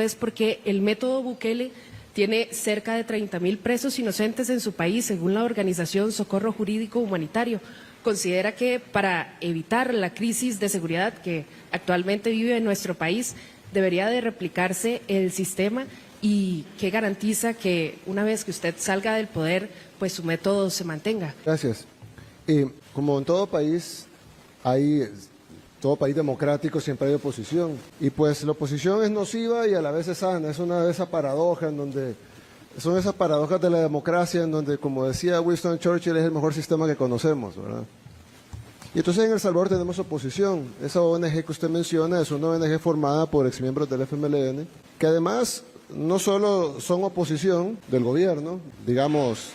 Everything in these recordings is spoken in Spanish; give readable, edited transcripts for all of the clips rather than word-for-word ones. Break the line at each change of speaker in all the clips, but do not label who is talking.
es porque el método Bukele tiene cerca de 30.000 presos inocentes en su país, según la organización Socorro Jurídico Humanitario. Considera que para evitar la crisis de seguridad que actualmente vive en nuestro país, debería de replicarse el sistema y que garantiza que una vez que usted salga del poder, pues su método se mantenga.
Gracias. Como en todo país democrático siempre hay oposición. Y pues la oposición es nociva y a la vez es sana. Es una de esas paradojas son esas paradojas de la democracia en donde, como decía Winston Churchill, es el mejor sistema que conocemos, ¿verdad? Y entonces en El Salvador tenemos oposición. Esa ONG que usted menciona es una ONG formada por exmiembros del FMLN, que además no solo son oposición del gobierno, digamos,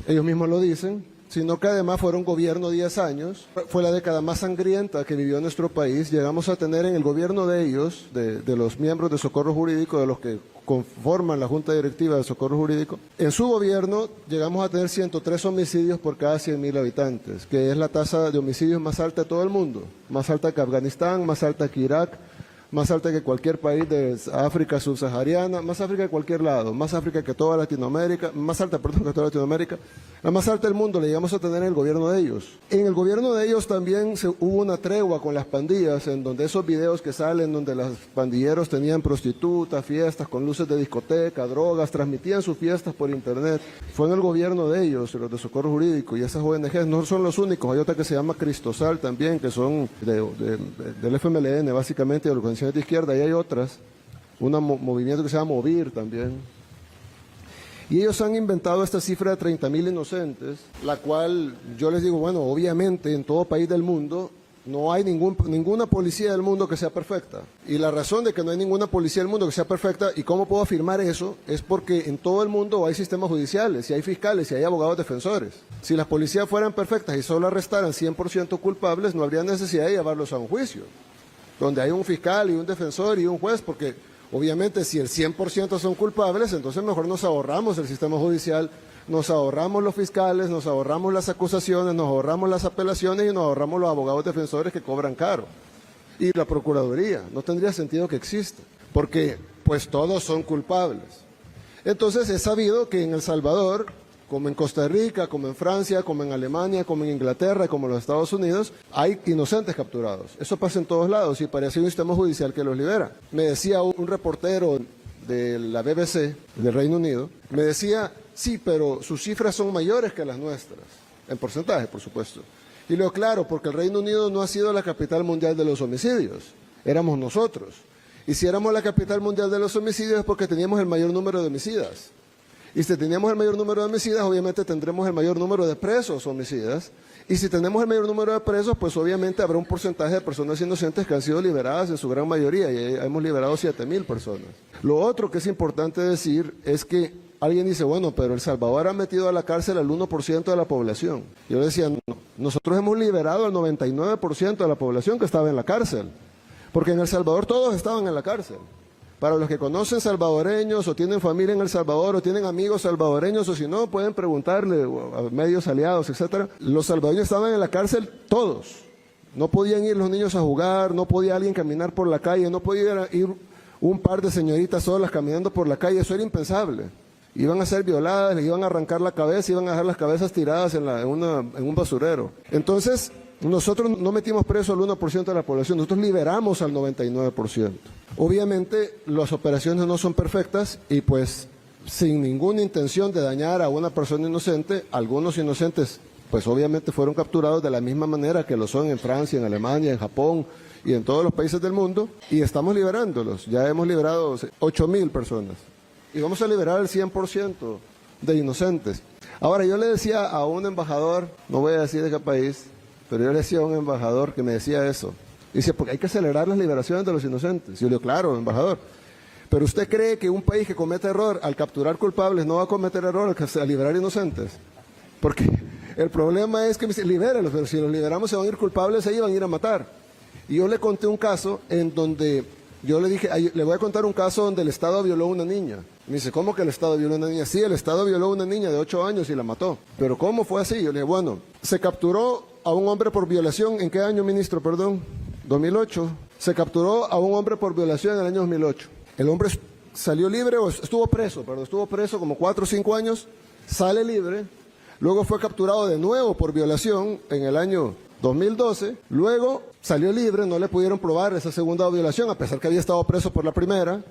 ellos mismos lo dicen, sino que además fueron gobierno 10 años. Fue la década más sangrienta que vivió nuestro país. Llegamos a tener en el gobierno de ellos, de los miembros de Socorro Jurídico, de los que conforman la Junta Directiva de Socorro Jurídico, en su gobierno llegamos a tener 103 homicidios por cada 100.000 habitantes, que es la tasa de homicidios más alta de todo el mundo, más alta que Afganistán, más alta que Irak, más alta que cualquier país de África subsahariana, más África que cualquier lado, más África que toda Latinoamérica, más alta, perdón, que toda Latinoamérica, la más alta del mundo la llegamos a tener en el gobierno de ellos. En el gobierno de ellos también hubo una tregua con las pandillas, en donde esos videos que salen, donde los pandilleros tenían prostitutas, fiestas con luces de discoteca, drogas, transmitían sus fiestas por internet, fue en el gobierno de ellos, los de Socorro Jurídico, y esas ONGs no son los únicos, hay otra que se llama Cristosal también, que son del FMLN básicamente, de organizaciones de izquierda, y hay otras, un movimiento que se llama Movir también. Y ellos han inventado esta cifra de 30.000 inocentes, la cual yo les digo, bueno, obviamente en todo país del mundo no hay ninguna policía del mundo que sea perfecta. Y la razón de que no hay ninguna policía del mundo que sea perfecta, y cómo puedo afirmar eso, es porque en todo el mundo hay sistemas judiciales, y hay fiscales, y hay abogados defensores. Si las policías fueran perfectas y solo arrestaran 100% culpables, no habría necesidad de llevarlos a un juicio, donde hay un fiscal y un defensor y un juez, porque obviamente si el 100% son culpables, entonces mejor nos ahorramos el sistema judicial, nos ahorramos los fiscales, nos ahorramos las acusaciones, nos ahorramos las apelaciones y nos ahorramos los abogados defensores que cobran caro. Y la Procuraduría, no tendría sentido que exista, porque pues todos son culpables. Entonces es sabido que en El Salvador, como en Costa Rica, como en Francia, como en Alemania, como en Inglaterra, como en los Estados Unidos, hay inocentes capturados. Eso pasa en todos lados y parece un sistema judicial que los libera. Me decía un reportero de la BBC, del Reino Unido, me decía, sí, pero sus cifras son mayores que las nuestras, en porcentaje, por supuesto. Y lo claro, porque el Reino Unido no ha sido la capital mundial de los homicidios, éramos nosotros. Y si éramos la capital mundial de los homicidios es porque teníamos el mayor número de homicidas. Y si teníamos el mayor número de homicidas, obviamente tendremos el mayor número de presos homicidas. Y si tenemos el mayor número de presos, pues obviamente habrá un porcentaje de personas inocentes que han sido liberadas en su gran mayoría, y hemos liberado 7.000 personas. Lo otro que es importante decir es que alguien dice, bueno, pero El Salvador ha metido a la cárcel al 1% de la población. Yo decía, no, nosotros hemos liberado al 99% de la población que estaba en la cárcel, porque en El Salvador todos estaban en la cárcel. Para los que conocen salvadoreños o tienen familia en El Salvador o tienen amigos salvadoreños, o si no, pueden preguntarle a medios aliados, etcétera. Los salvadoreños estaban en la cárcel todos. No podían ir los niños a jugar, no podía alguien caminar por la calle, no podía ir un par de señoritas solas caminando por la calle, eso era impensable. Iban a ser violadas, les iban a arrancar la cabeza, iban a dejar las cabezas tiradas en un basurero. Entonces, nosotros no metimos preso al 1% de la población, nosotros liberamos al 99%. Obviamente las operaciones no son perfectas y pues sin ninguna intención de dañar a una persona inocente, algunos inocentes pues obviamente fueron capturados de la misma manera que lo son en Francia, en Alemania, en Japón y en todos los países del mundo, y estamos liberándolos. Ya hemos liberado 8.000 personas y vamos a liberar el 100% de inocentes. Ahora yo le decía a un embajador, no voy a decir de qué país, pero yo le decía a un embajador que me decía eso. Dice, porque hay que acelerar las liberaciones de los inocentes. Y yo le digo, claro, embajador. Pero ¿usted cree que un país que comete error al capturar culpables no va a cometer error al liberar inocentes? Porque el problema es que me dice, libéralos, pero si los liberamos se van a ir culpables, ahí van a ir a matar. Y yo le conté un caso en donde yo le dije, le voy a contar un caso donde el Estado violó a una niña. Me dice, ¿cómo que el Estado violó a una niña? Sí, el Estado violó a una niña de 8 años y la mató. ¿Pero cómo fue así? Yo le dije, bueno, se capturó a un hombre por violación. ¿En qué año, ministro? Perdón. 2008. Se capturó a un hombre por violación en el año 2008. El hombre salió libre, o estuvo preso como 4 o 5 años, sale libre, luego fue capturado de nuevo por violación en el año 2012, luego salió libre, no le pudieron probar esa segunda violación, a pesar que había estado preso por la primera,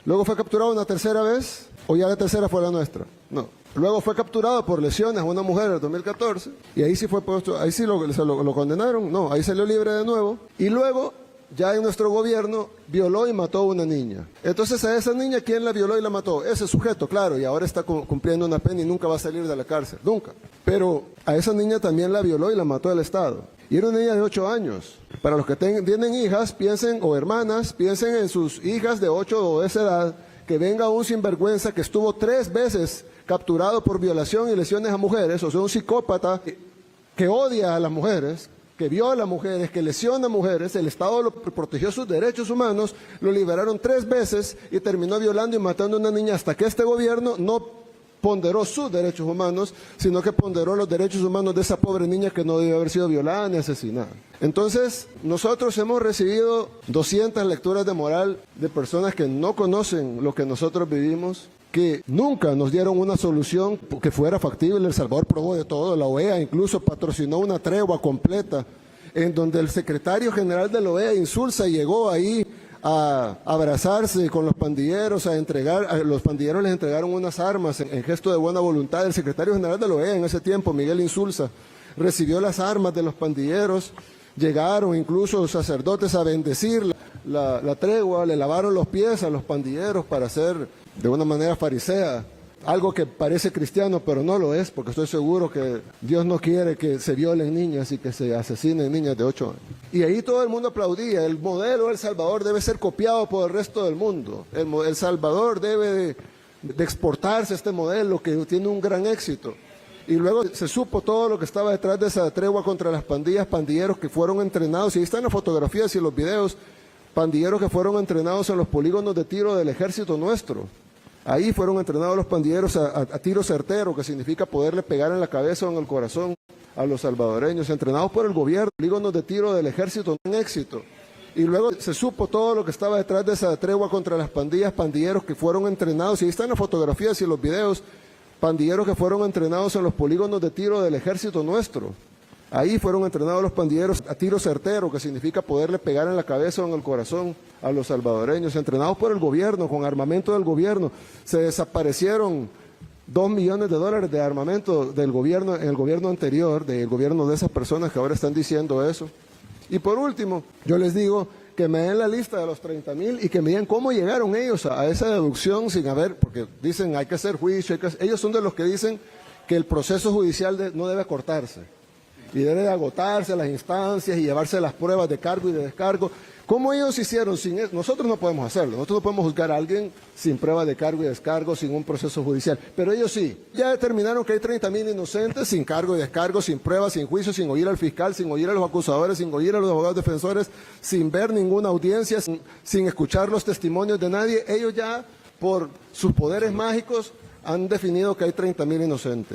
luego fue capturado una tercera vez, o ya la tercera fue la nuestra, no. Luego fue capturado por lesiones a una mujer en el 2014, y ahí sí fue puesto, ahí sí lo condenaron, no, ahí salió libre de nuevo, y luego ya en nuestro gobierno violó y mató a una niña. Entonces a esa niña, ¿quién la violó y la mató? Ese sujeto, claro, y ahora está cumpliendo una pena y nunca va a salir de la cárcel, nunca. Pero a esa niña también la violó y la mató el Estado. Y era una niña de 8 años. Para los que tienen hijas, piensen, o hermanas, piensen en sus hijas de 8 o de esa edad, que venga un sinvergüenza que estuvo 3 veces capturado por violación y lesiones a mujeres, o sea, un psicópata que odia a las mujeres, que viola a mujeres, que lesiona a mujeres, el Estado lo protegió sus derechos humanos, lo liberaron 3 veces y terminó violando y matando a una niña hasta que este gobierno no ponderó sus derechos humanos, sino que ponderó los derechos humanos de esa pobre niña que no debió haber sido violada ni asesinada. Entonces, nosotros hemos recibido 200 lecturas de moral de personas que no conocen lo que nosotros vivimos, que nunca nos dieron una solución que fuera factible. El Salvador probó de todo, la OEA incluso patrocinó una tregua completa, en donde el secretario general de la OEA, Insulza, llegó ahí a abrazarse con los pandilleros, los pandilleros les entregaron unas armas en gesto de buena voluntad. El secretario general de la OEA en ese tiempo, Miguel Insulza, recibió las armas de los pandilleros, llegaron incluso los sacerdotes a bendecir la tregua, le lavaron los pies a los pandilleros para hacer de una manera farisea, algo que parece cristiano, pero no lo es, porque estoy seguro que Dios no quiere que se violen niñas y que se asesinen niñas de 8 años. Y ahí todo el mundo aplaudía. El modelo de El Salvador debe ser copiado por el resto del mundo. El Salvador debe de exportarse este modelo que tiene un gran éxito. Y luego se supo todo lo que estaba detrás de esa tregua contra las pandillas, pandilleros que fueron entrenados, y ahí están las fotografías y los videos, pandilleros que fueron entrenados en los polígonos de tiro del ejército nuestro. Ahí fueron entrenados los pandilleros a tiro certero, que significa poderle pegar en la cabeza o en el corazón a los salvadoreños, entrenados por el gobierno, polígonos de tiro del ejército en éxito. Y luego se supo todo lo que estaba detrás de esa tregua contra las pandillas, pandilleros que fueron entrenados, y ahí están las fotografías y los videos, pandilleros que fueron entrenados en los polígonos de tiro del ejército nuestro. Ahí fueron entrenados los pandilleros a tiro certero, que significa poderle pegar en la cabeza o en el corazón a los salvadoreños, entrenados por el gobierno, con armamento del gobierno. Se desaparecieron $2 millones de armamento del gobierno, en el gobierno anterior, del gobierno de esas personas que ahora están diciendo eso. Y por último, yo les digo que me den la lista de los 30,000 y que me digan cómo llegaron ellos a esa deducción sin haber, porque dicen hay que hacer juicio, ellos son de los que dicen que el proceso judicial no debe cortarse y debe de agotarse las instancias y llevarse las pruebas de cargo y de descargo. ¿Cómo ellos hicieron sin eso? Nosotros no podemos hacerlo, nosotros no podemos juzgar a alguien sin prueba de cargo y descargo, sin un proceso judicial, pero ellos sí. Ya determinaron que hay 30,000 inocentes sin cargo y descargo, sin pruebas, sin juicio, sin oír al fiscal, sin oír a los acusadores, sin oír a los abogados defensores, sin ver ninguna audiencia, sin escuchar los testimonios de nadie. Ellos ya, por sus poderes mágicos, han definido que hay 30,000 inocentes.